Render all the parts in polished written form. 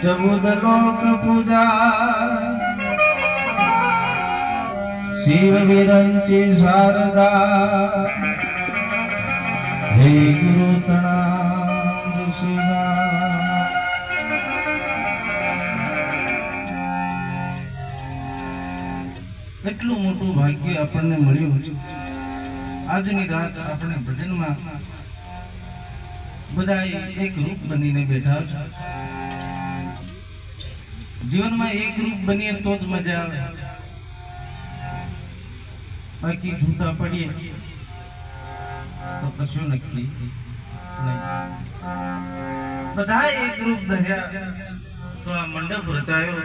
चमुद लोक पूजा शिव विरंची शारदा हे गुरु तणाम शिवा કેટલું મોટું ભાગ્ય આપણને મળ્યું છે। આજની રાત આપણે ભજનમાં બધા એક રૂપ બનીને બેઠા છે। જીવનમાં એક રૂપ બનીએ તો જ મજા આવે, બાકી झूठा પડીએ તો કશું નક્કી નહીં। બધા એક રૂપ ધર્યા તો આ મંડપ રચાયો,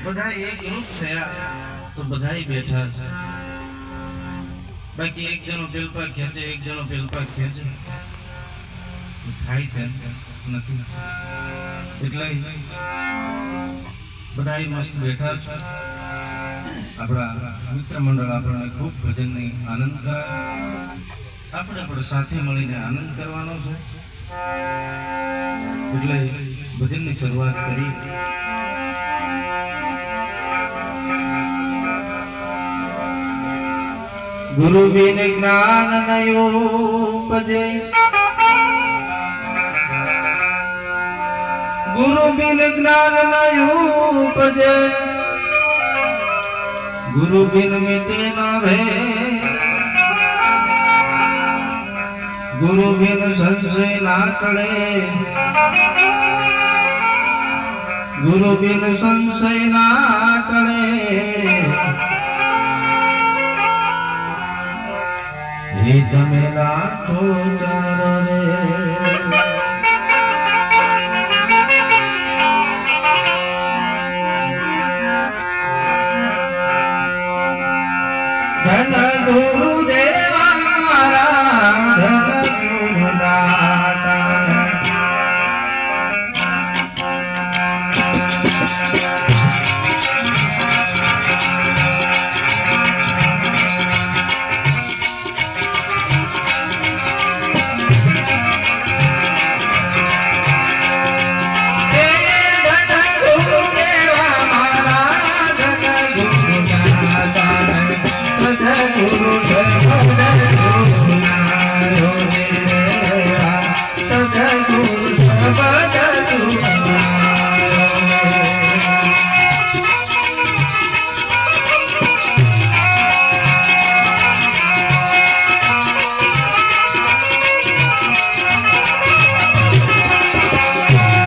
બધા એક રૂપ થયા तो बधाई बैठा है। बाकी एक जनो पेलपा खेचे, एक जनो पेलपा खेचे तो थाई थे नसी એટલે બધાઈ મસ્ત બેઠા છે। આપણા મિત્ર મંડળ આપણને ખૂબ ભજનની આનંદ કરાવે, આપણે પણ સાથે મળીને આનંદ કરવાનો છે। એટલે ભજનની શરૂઆત કરી। गुरु बिन ज्ञान नयो उपजे, गुरु बिन ज्ञान नयो उपजे, गुरु बिन मिटे न भय, गुरु बिन संशय ना टळे, गुरु बिन संशय ना टळे। हे तमेला तो चरण रे